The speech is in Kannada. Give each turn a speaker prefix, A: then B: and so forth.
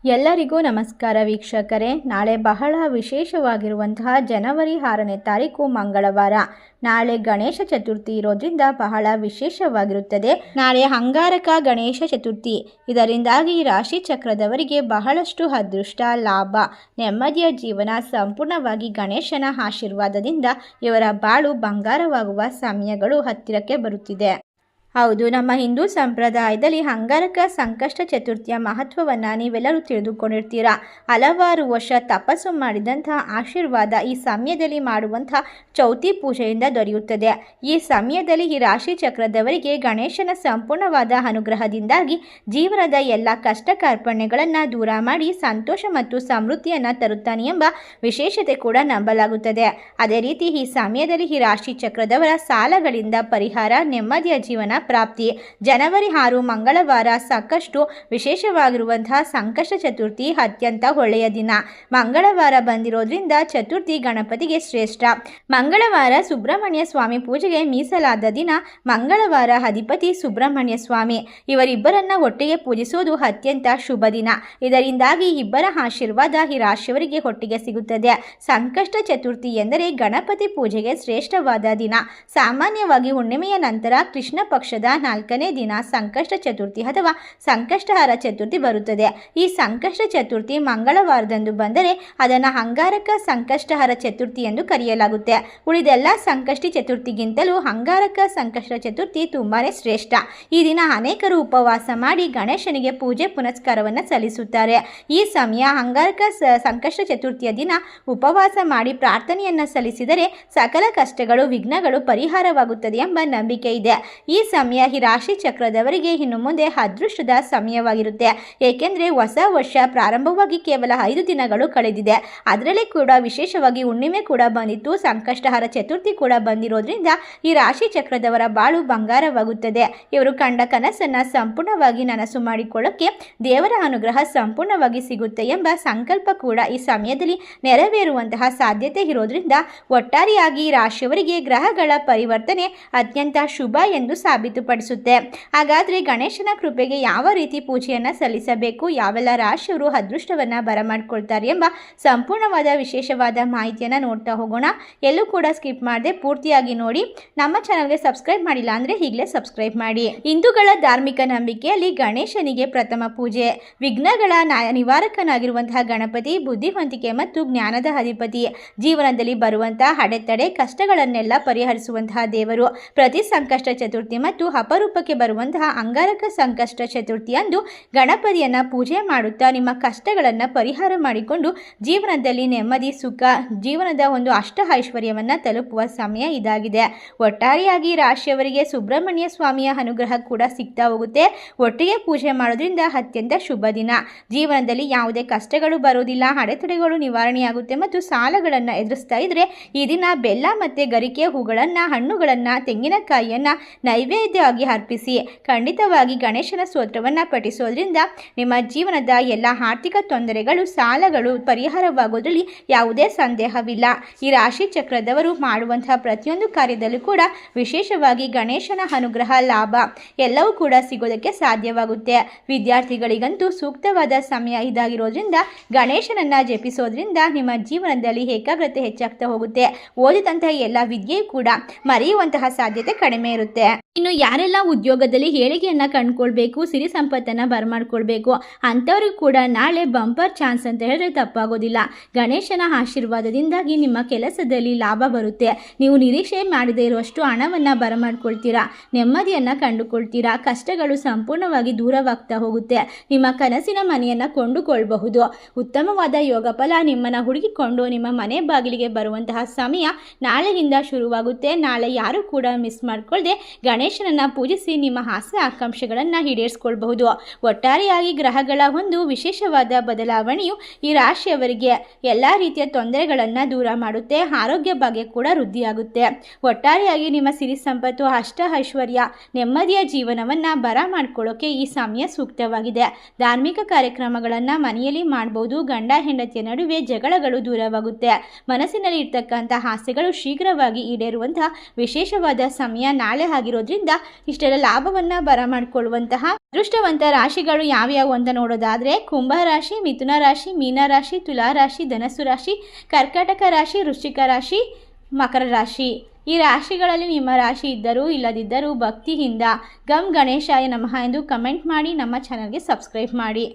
A: ಎಲ್ಲರಿಗೂ ನಮಸ್ಕಾರ ವೀಕ್ಷಕರೇ. ನಾಳೆ ಬಹಳ ವಿಶೇಷವಾಗಿರುವಂತಹ ಜನವರಿ 6ನೇ ತಾರೀಕು ಮಂಗಳವಾರ. ನಾಳೆ ಗಣೇಶ ಚತುರ್ಥಿ ಇರೋದ್ರಿಂದ ಬಹಳ ವಿಶೇಷವಾಗಿರುತ್ತದೆ. ನಾಳೆ ಅಂಗಾರಕ ಗಣೇಶ ಚತುರ್ಥಿ. ಇದರಿಂದಾಗಿ ರಾಶಿ ಚಕ್ರದವರಿಗೆ ಬಹಳಷ್ಟು ಅದೃಷ್ಟ, ಲಾಭ, ನೆಮ್ಮದಿಯ ಜೀವನ ಸಂಪೂರ್ಣವಾಗಿ ಗಣೇಶನ ಆಶೀರ್ವಾದದಿಂದ ಇವರ ಬಾಳು ಬಂಗಾರವಾಗುವ ಸಮಯಗಳು ಹತ್ತಿರಕ್ಕೆ ಬರುತ್ತಿದೆ. ಹೌದು, ನಮ್ಮ ಹಿಂದೂ ಸಂಪ್ರದಾಯದಲ್ಲಿ ಅಂಗಾರಕ ಸಂಕಷ್ಟ ಚತುರ್ಥಿಯ ಮಹತ್ವವನ್ನು ನೀವೆಲ್ಲರೂ ತಿಳಿದುಕೊಂಡಿರ್ತೀರಾ. ಹಲವಾರು ವರ್ಷ ತಪಸ್ಸು ಮಾಡಿದಂಥ ಆಶೀರ್ವಾದ ಈ ಸಮಯದಲ್ಲಿ ಮಾಡುವಂಥ ಚೌತಿ ಪೂಜೆಯಿಂದ ದೊರೆಯುತ್ತದೆ. ಈ ಸಮಯದಲ್ಲಿ ಈ ರಾಶಿ ಚಕ್ರದವರಿಗೆ ಗಣೇಶನ ಸಂಪೂರ್ಣವಾದ ಅನುಗ್ರಹದಿಂದಾಗಿ ಜೀವನದ ಎಲ್ಲ ಕಷ್ಟ ಕಾರ್ಪಣ್ಯಗಳನ್ನು ದೂರ ಮಾಡಿ ಸಂತೋಷ ಮತ್ತು ಸಮೃದ್ಧಿಯನ್ನು ತರುತ್ತಾನೆ ಎಂಬ ವಿಶೇಷತೆ ಕೂಡ ನಂಬಲಾಗುತ್ತದೆ. ಅದೇ ರೀತಿ ಈ ಸಮಯದಲ್ಲಿ ಈ ರಾಶಿ ಚಕ್ರದವರ ಸಾಲಗಳಿಂದ ಪರಿಹಾರ, ನೆಮ್ಮದಿಯ ಜೀವನ ಪ್ರಾಪ್ತಿ. ಜನವರಿ 6 ಮಂಗಳವಾರ ಸಾಕಷ್ಟು ವಿಶೇಷವಾಗಿರುವಂತಹ ಸಂಕಷ್ಟ ಚತುರ್ಥಿ ಅತ್ಯಂತ ಒಳ್ಳೆಯ ದಿನ. ಮಂಗಳವಾರ ಬಂದಿರೋದ್ರಿಂದ ಚತುರ್ಥಿ ಗಣಪತಿಗೆ ಶ್ರೇಷ್ಠ. ಮಂಗಳವಾರ ಸುಬ್ರಹ್ಮಣ್ಯ ಸ್ವಾಮಿ ಪೂಜೆಗೆ ಮೀಸಲಾದ ದಿನ. ಮಂಗಳವಾರ ಅಧಿಪತಿ ಸುಬ್ರಹ್ಮಣ್ಯ ಸ್ವಾಮಿ. ಇವರಿಬ್ಬರನ್ನ ಒಟ್ಟಿಗೆ ಪೂಜಿಸುವುದು ಅತ್ಯಂತ ಶುಭ ದಿನ. ಇದರಿಂದಾಗಿ ಇಬ್ಬರ ಆಶೀರ್ವಾದ ಈ ರಾಶಿಯವರಿಗೆ ಒಟ್ಟಿಗೆ ಸಿಗುತ್ತದೆ. ಸಂಕಷ್ಟ ಚತುರ್ಥಿ ಎಂದರೆ ಗಣಪತಿ ಪೂಜೆಗೆ ಶ್ರೇಷ್ಠವಾದ ದಿನ. ಸಾಮಾನ್ಯವಾಗಿ ಹುಣ್ಣಿಮೆಯ ನಂತರ ಕೃಷ್ಣ ಪಕ್ಷದ 4ನೇ ದಿನ ಸಂಕಷ್ಟ ಚತುರ್ಥಿ ಅಥವಾ ಸಂಕಷ್ಟಹಾರ ಚತುರ್ಥಿ ಬರುತ್ತದೆ. ಈ ಸಂಕಷ್ಟ ಚತುರ್ಥಿ ಮಂಗಳವಾರದಂದು ಬಂದರೆ ಅದನ್ನು ಅಂಗಾರಕ ಸಂಕಷ್ಟಹಾರ ಚತುರ್ಥಿ ಎಂದು ಕರೆಯಲಾಗುತ್ತೆ. ಉಳಿದೆಲ್ಲ ಸಂಕಷ್ಟಿ ಚತುರ್ಥಿಗಿಂತಲೂ ಅಂಗಾರಕ ಸಂಕಷ್ಟ ಚತುರ್ಥಿ ತುಂಬಾನೇ ಶ್ರೇಷ್ಠ. ಈ ದಿನ ಅನೇಕರು ಉಪವಾಸ ಮಾಡಿ ಗಣೇಶನಿಗೆ ಪೂಜೆ ಪುನಸ್ಕಾರವನ್ನು ಸಲ್ಲಿಸುತ್ತಾರೆ. ಈ ಸಮಯ ಅಂಗಾರಕ ಸಂಕಷ್ಟ ಚತುರ್ಥಿಯ ದಿನ ಉಪವಾಸ ಮಾಡಿ ಪ್ರಾರ್ಥನೆಯನ್ನು ಸಲ್ಲಿಸಿದರೆ ಸಕಲ ಕಷ್ಟಗಳು, ವಿಘ್ನಗಳು ಪರಿಹಾರವಾಗುತ್ತದೆ ಎಂಬ ನಂಬಿಕೆ ಇದೆ. ಈ ಸಮಯ ಈ ರಾಶಿ ಚಕ್ರದವರಿಗೆ ಇನ್ನು ಮುಂದೆ ಅದೃಷ್ಟದ ಸಮಯವಾಗಿರುತ್ತೆ. ಏಕೆಂದರೆ ಹೊಸ ವರ್ಷ ಪ್ರಾರಂಭವಾಗಿ ಕೇವಲ 5 ದಿನಗಳು ಕಳೆದಿದೆ. ಅದರಲ್ಲಿ ಕೂಡ ವಿಶೇಷವಾಗಿ ಹುಣ್ಣಿಮೆ ಕೂಡ ಬಂದಿತ್ತು, ಸಂಕಷ್ಟಹಾರ ಚತುರ್ಥಿ ಕೂಡ ಬಂದಿರೋದ್ರಿಂದ ಈ ರಾಶಿ ಚಕ್ರದವರ ಬಾಳು ಬಂಗಾರವಾಗುತ್ತದೆ. ಇವರು ಕಂಡ ಕನಸನ್ನು ಸಂಪೂರ್ಣವಾಗಿ ನನಸು ಮಾಡಿಕೊಳ್ಳೋಕ್ಕೆ ದೇವರ ಅನುಗ್ರಹ ಸಂಪೂರ್ಣವಾಗಿ ಸಿಗುತ್ತೆ ಎಂಬ ಸಂಕಲ್ಪ ಕೂಡ ಈ ಸಮಯದಲ್ಲಿ ನೆರವೇರುವಂತಹ ಸಾಧ್ಯತೆ ಇರೋದ್ರಿಂದ ಒಟ್ಟಾರೆಯಾಗಿ ಈ ರಾಶಿಯವರಿಗೆ ಗ್ರಹಗಳ ಪರಿವರ್ತನೆ ಅತ್ಯಂತ ಶುಭ ಎಂದು ಸಾಬೀತುಪಡಿಸುತ್ತೆ. ಹಾಗಾದರೆ ಗಣೇಶನ ಕೃಪೆಗೆ ಯಾವ ರೀತಿ ಪೂಜೆಯನ್ನು ಸಲ್ಲಿಸಬೇಕು, ಯಾವೆಲ್ಲ ರಾಶಿಯವರು ಅದೃಷ್ಟವನ್ನು ಬರಮಾಡ್ಕೊಳ್ತಾರೆ ಎಂಬ ಸಂಪೂರ್ಣವಾದ ವಿಶೇಷವಾದ ಮಾಹಿತಿಯನ್ನು ನೋಡ್ತಾ ಹೋಗೋಣ. ಎಲ್ಲೂ ಕೂಡ ಸ್ಕಿಪ್ ಮಾಡದೆ ಪೂರ್ತಿಯಾಗಿ ನೋಡಿ. ನಮ್ಮ ಚಾನಲ್ಗೆ ಸಬ್ಸ್ಕ್ರೈಬ್ ಮಾಡಿಲ್ಲ ಅಂದರೆ ಈಗಲೇ ಸಬ್ಸ್ಕ್ರೈಬ್ ಮಾಡಿ. ಹಿಂದೂಗಳ ಧಾರ್ಮಿಕ ನಂಬಿಕೆಯಲ್ಲಿ ಗಣೇಶನಿಗೆ ಪ್ರಥಮ ಪೂಜೆ. ವಿಘ್ನಗಳ ನಿವಾರಕನಾಗಿರುವಂತಹ ಗಣಪತಿ ಬುದ್ಧಿವಂತಿಕೆ ಮತ್ತು ಜ್ಞಾನದ ಅಧಿಪತಿ. ಜೀವನದಲ್ಲಿ ಬರುವಂತಹ ಅಡೆತಡೆ ಕಷ್ಟಗಳನ್ನೆಲ್ಲ ಪರಿಹರಿಸುವಂತಹ ದೇವರು. ಪ್ರತಿ ಸಂಕಷ್ಟ ಚತುರ್ಥಿ ಮತ್ತು ಅಪರೂಪಕ್ಕೆ ಬರುವಂತಹ ಅಂಗಾರಕ ಸಂಕಷ್ಟ ಚತುರ್ಥಿಯಂದು ಗಣಪತಿಯನ್ನು ಪೂಜೆ ಮಾಡುತ್ತಾ ನಿಮ್ಮ ಕಷ್ಟಗಳನ್ನು ಪರಿಹಾರ ಮಾಡಿಕೊಂಡು ಜೀವನದಲ್ಲಿ ನೆಮ್ಮದಿ, ಸುಖ, ಜೀವನದ ಒಂದು ಅಷ್ಟ ಐಶ್ವರ್ಯವನ್ನು ತಲುಪುವ ಸಮಯ ಇದಾಗಿದೆ. ಒಟ್ಟಾರೆಯಾಗಿ ರಾಶಿಯವರಿಗೆ ಸುಬ್ರಹ್ಮಣ್ಯ ಸ್ವಾಮಿಯ ಅನುಗ್ರಹ ಕೂಡ ಸಿಗ್ತಾ ಹೋಗುತ್ತೆ. ಒಟ್ಟಿಗೆ ಪೂಜೆ ಮಾಡೋದ್ರಿಂದ ಅತ್ಯಂತ ಶುಭ ದಿನ. ಜೀವನದಲ್ಲಿ ಯಾವುದೇ ಕಷ್ಟಗಳು ಬರೋದಿಲ್ಲ, ಅಡೆತಡೆಗಳು ನಿವಾರಣೆಯಾಗುತ್ತೆ ಮತ್ತು ಸಾಲಗಳನ್ನು ಎದುರಿಸ್ತಾ ಇದ್ರೆ ಈ ದಿನ ಬೆಲ್ಲ ಮತ್ತು ಗರಿಕೆ ಹೂಗಳನ್ನು, ಹಣ್ಣುಗಳನ್ನು, ತೆಂಗಿನಕಾಯಿಯನ್ನು ನೈವೇದ್ಯವಾಗಿ ಅರ್ಪಿಸಿ. ಖಂಡಿತವಾಗಿ ಗಣೇಶನ ಸ್ತೋತ್ರವನ್ನು ಪಠಿಸೋದ್ರಿಂದ ನಿಮ್ಮ ಜೀವನದ ಎಲ್ಲ ಆರ್ಥಿಕ ತೊಂದರೆಗಳು, ಸಾಲಗಳು ಪರಿಹಾರವಾಗೋದ್ರಲ್ಲಿ ಯಾವುದೇ ಸಂದೇಹವಿಲ್ಲ. ಈ ರಾಶಿ ಚಕ್ರದವರು ಮಾಡುವಂತಹ ಪ್ರತಿಯೊಂದು ಕಾರ್ಯದಲ್ಲೂ ಕೂಡ ವಿಶೇಷವಾಗಿ ಗಣೇಶನ ಅನುಗ್ರಹ, ಲಾಭ ಎಲ್ಲವೂ ಕೂಡ ಸಿಗೋದಕ್ಕೆ ಸಾಧ್ಯವಾಗುತ್ತೆ. ವಿದ್ಯಾರ್ಥಿಗಳಿಗಂತೂ ಸೂಕ್ತವಾದ ಸಮಯ ಇದಾಗಿರೋದ್ರಿಂದ ಗಣೇಶನನ್ನ ಜಪಿಸೋದ್ರಿಂದ ನಿಮ್ಮ ಜೀವನದಲ್ಲಿ ಏಕಾಗ್ರತೆ ಹೆಚ್ಚಾಗ್ತಾ ಹೋಗುತ್ತೆ. ಓದಿದಂತಹ ಎಲ್ಲ ವಿದ್ಯೆಯೂ ಕೂಡ ಮರೆಯುವಂತಹ ಸಾಧ್ಯತೆ ಕಡಿಮೆ ಇರುತ್ತೆ. ಇನ್ನು ಯಾರೆಲ್ಲ ಉದ್ಯೋಗದಲ್ಲಿ ಏಳಿಗೆಯನ್ನು ಕಂಡುಕೊಳ್ಬೇಕು, ಸಿರಿ ಸಂಪತ್ತನ್ನು ಬರಮಾಡ್ಕೊಳ್ಬೇಕು ಅಂಥವ್ರಿಗೂ ಕೂಡ ನಾಳೆ ಬಂಪರ್ ಚಾನ್ಸ್ ಅಂತ ಹೇಳಿದ್ರೆ ತಪ್ಪಾಗೋದಿಲ್ಲ. ಗಣೇಶನ ಆಶೀರ್ವಾದದಿಂದಾಗಿ ನಿಮ್ಮ ಕೆಲಸದಲ್ಲಿ ಲಾಭ ಬರುತ್ತೆ. ನೀವು ನಿರೀಕ್ಷೆ ಮಾಡದೇ ಇರುವಷ್ಟು ಹಣವನ್ನು ಬರಮಾಡ್ಕೊಳ್ತೀರಾ, ನೆಮ್ಮದಿಯನ್ನು ಕಂಡುಕೊಳ್ತೀರಾ, ಕಷ್ಟಗಳು ಸಂಪೂರ್ಣವಾಗಿ ದೂರವಾಗ್ತಾ ಹೋಗುತ್ತೆ. ನಿಮ್ಮ ಕನಸಿನ ಮನೆಯನ್ನು ಕೊಂಡುಕೊಳ್ಬಹುದು. ಉತ್ತಮವಾದ ಯೋಗ ಫಲ ನಿಮ್ಮನ್ನು ಹುಡುಕಿಕೊಂಡು ನಿಮ್ಮ ಮನೆ ಬಾಗಿಲಿಗೆ ಬರುವಂತಹ ಸಮಯ ನಾಳೆಯಿಂದ ಶುರುವಾಗುತ್ತೆ. ನಾಳೆ ಯಾರು ಕೂಡ ಮಿಸ್ ಮಾಡಿಕೊಳ್ಳದೆ ಗಣೇಶನನ್ನು ಪೂಜಿಸಿ ನಿಮ್ಮ ಆಸೆ ಆಕಾಂಕ್ಷೆಗಳನ್ನು ಈಡೇರಿಸಿಕೊಳ್ಳಬಹುದು. ಒಟ್ಟಾರೆಯಾಗಿ ಗ್ರಹಗಳ ಒಂದು ವಿಶೇಷವಾದ ಬದಲಾವಣೆಯು ಈ ರಾಶಿಯವರಿಗೆ ಎಲ್ಲ ರೀತಿಯ ತೊಂದರೆಗಳನ್ನು ದೂರ ಮಾಡುತ್ತೆ. ಆರೋಗ್ಯ ಭಾಗ್ಯ ಕೂಡ ವೃದ್ಧಿಯಾಗುತ್ತೆ. ಒಟ್ಟಾರೆಯಾಗಿ ನಿಮ್ಮ ಸಿರಿ ಸಂಪತ್ತು, ಅಷ್ಟ ಐಶ್ವರ್ಯ, ನೆಮ್ಮದಿಯ ಜೀವನವನ್ನು ಬರಮಾಡ್ಕೊಳ್ಳೋಕೆ ಈ ಸಮಯ ಸೂಕ್ತವಾಗಿದೆ. ಧಾರ್ಮಿಕ ಕಾರ್ಯಕ್ರಮಗಳನ್ನು ಮನೆಯಲ್ಲಿ ಮಾಡಬಹುದು. ಗಂಡ ಹೆಂಡತಿಯ ನಡುವೆ ಜಗಳಗಳು ದೂರವಾಗುತ್ತೆ. ಮನಸ್ಸಿನಲ್ಲಿ ಇರ್ತಕ್ಕಂಥ ಆಸೆಗಳು ಶೀಘ್ರವಾಗಿ ಈಡೇರುವಂತಹ ವಿಶೇಷವಾದ ಸಮಯ ನಾಳೆ ಆಗಿರೋದ್ರಿಂದ ಮಾಡೋದ್ರಿಂದ ಇಷ್ಟೆಲ್ಲ ಲಾಭವನ್ನು ಬರಮಾಡಿಕೊಳ್ಳುವಂತಹ ಅದೃಷ್ಟವಂತ ರಾಶಿಗಳು ಯಾವ್ಯಾವು ಅಂತ ನೋಡೋದಾದರೆ ಕುಂಭ ರಾಶಿ, ಮಿಥುನ ರಾಶಿ, ಮೀನ ರಾಶಿ, ತುಲಾ ರಾಶಿ, ಧನಸ್ಸು ರಾಶಿ, ಕರ್ಕಾಟಕ ರಾಶಿ, ವೃಶ್ಚಿಕ ರಾಶಿ, ಮಕರ ರಾಶಿ. ಈ ರಾಶಿಗಳಲ್ಲಿ ನಿಮ್ಮ ರಾಶಿ ಇದ್ದರೂ ಇಲ್ಲದಿದ್ದರೂ ಭಕ್ತಿಯಿಂದ ಗಂ ಗಣೇಶಾಯ ನಮಃ ಎಂದು ಕಮೆಂಟ್ ಮಾಡಿ ನಮ್ಮ ಚಾನಲ್ಗೆ ಸಬ್ಸ್ಕ್ರೈಬ್ ಮಾಡಿ.